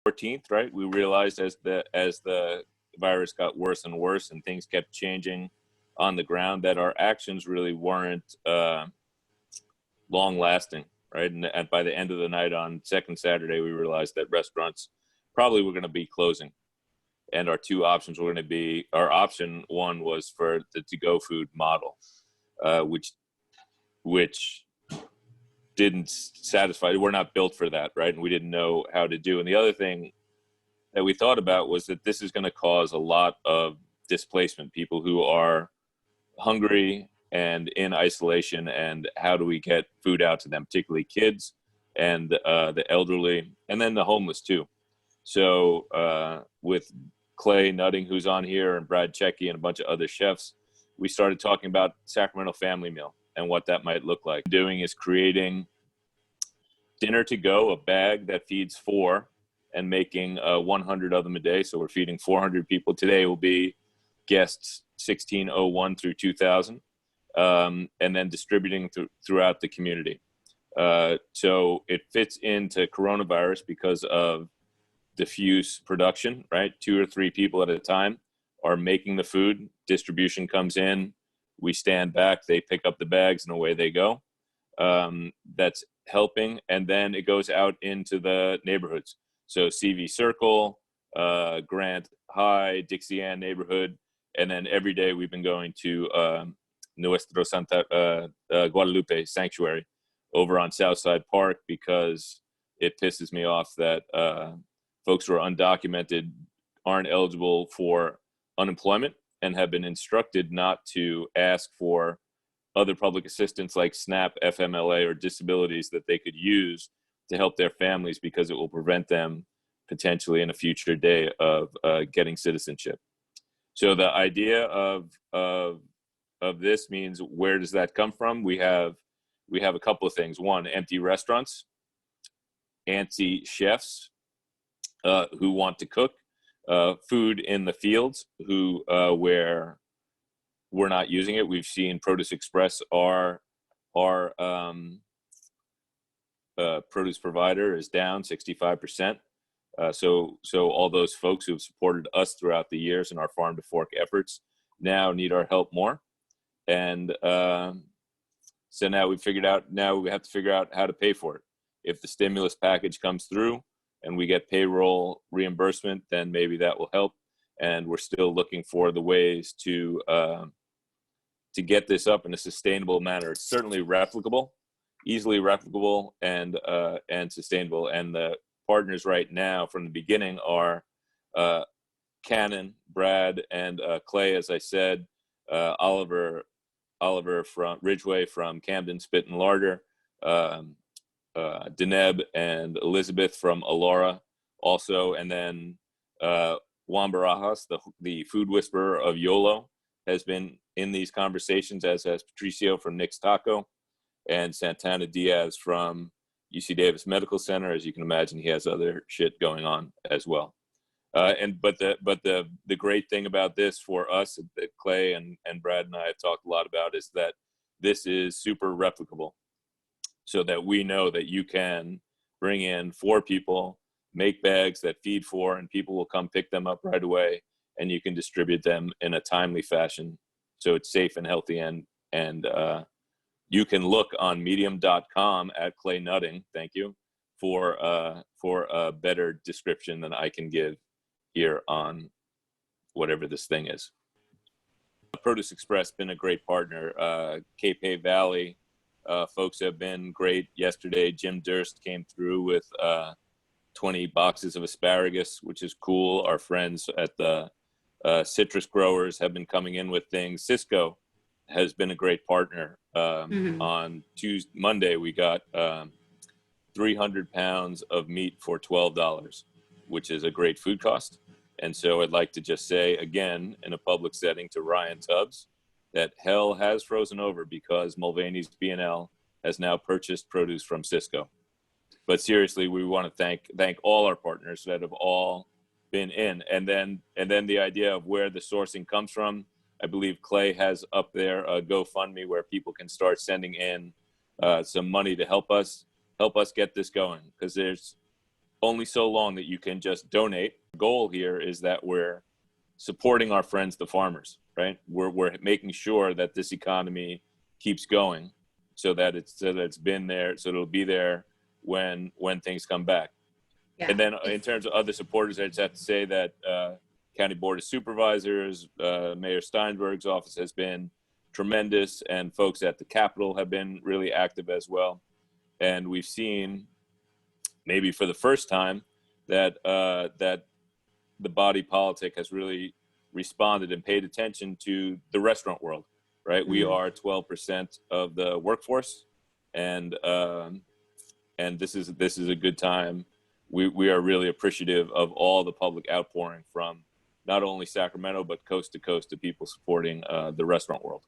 14th, right? We realized as the virus got worse and worse and things kept changing on the ground that our actions really weren't long lasting, right? And by the end of the night on second Saturday, we realized that restaurants probably were going to be closing. And our two options were going to be, our option one was for the to-go food model, which didn't satisfy. We're not built for that, right? And we didn't know how to do. And the other thing that we thought about was that this is going to cause a lot of displacement, people who are hungry and in isolation, and how do we get food out to them, particularly kids and the elderly, and then the homeless too. So with Clay Nutting, who's on here, and Brad Checky and a bunch of other chefs, we started talking about Sacramento Family Meal and what that might look like. Doing is creating dinner to go, a bag that feeds 4, and making 100 of them a day. So we're feeding 400 people. Today will be guests 1601 through 2000, and then distributing throughout the community. So it fits into coronavirus because of diffuse production, right? 2 or 3 people at a time are making the food. Distribution comes in, we stand back, they pick up the bags, and away they go. That's helping. And then it goes out into the neighborhoods. So CV Circle, Grant High, Dixie Ann neighborhood. And then every day we've been going to Nuestro Santa Guadalupe Sanctuary over on Southside Park, because it pisses me off that folks who are undocumented aren't eligible for unemployment and have been instructed not to ask for other public assistance like SNAP, FMLA, or disabilities that they could use to help their families, because it will prevent them potentially in a future day of getting citizenship. So the idea of this means, where does that come from? We have a couple of things. One, empty restaurants, antsy chefs who want to cook, food in the fields where we're not using it. We've seen Produce Express, our produce provider, is down 65%. So all those folks who have supported us throughout the years in our farm to fork efforts now need our help more. And so now we have to figure out how to pay for it. If the stimulus package comes through and we get payroll reimbursement, then maybe that will help. And we're still looking for the ways to get this up in a sustainable manner. It's certainly replicable, easily replicable, and sustainable. And the partners right now from the beginning are Cannon, Brad, and Clay, as I said, Oliver from Ridgeway, from Camden Spit and Larder, Deneb and Elizabeth from Alora also, and then Juan Barajas, the food whisperer of YOLO, has been in these conversations, as has Patricio from Nick's Taco, and Santana Diaz from UC Davis Medical Center. As you can imagine, he has other shit going on as well. But the great thing about this for us, that Clay and Brad and I have talked a lot about, is that this is super replicable, so that we know that you can bring in 4 people, make bags that feed 4, and people will come pick them up right away, and you can distribute them in a timely fashion, so it's safe and healthy. And you can look on medium.com at Clay Nutting, thank you, for a better description than I can give here on whatever this thing is. Produce Express been a great partner. Cape Hay Valley folks have been great. Yesterday, Jim Durst came through with 20 boxes of asparagus, which is cool. Our friends at the citrus growers have been coming in with things. Cisco has been a great partner. On Monday, we got 300 pounds of meat for $12, which is a great food cost. And so I'd like to just say again, in a public setting, to Ryan Tubbs, that hell has frozen over, because Mulvaney's B&L has now purchased produce from Cisco. But seriously, we want to thank all our partners that have all been in. And then the idea of where the sourcing comes from, I believe Clay has up there a GoFundMe where people can start sending in some money to help us get this going, because only so long that you can just donate. The goal here is that we're supporting our friends, the farmers, right? We're making sure that this economy keeps going, so that it's been there, so it'll be there when things come back. Yeah. And then in terms of other supporters, I just have to say that County Board of Supervisors, Mayor Steinberg's office has been tremendous, and folks at the Capitol have been really active as well. And we've seen, maybe for the first time, that that the body politic has really responded and paid attention to the restaurant world. Right, we are 12% of the workforce, and this is a good time. We are really appreciative of all the public outpouring from not only Sacramento but coast to coast of people supporting the restaurant world.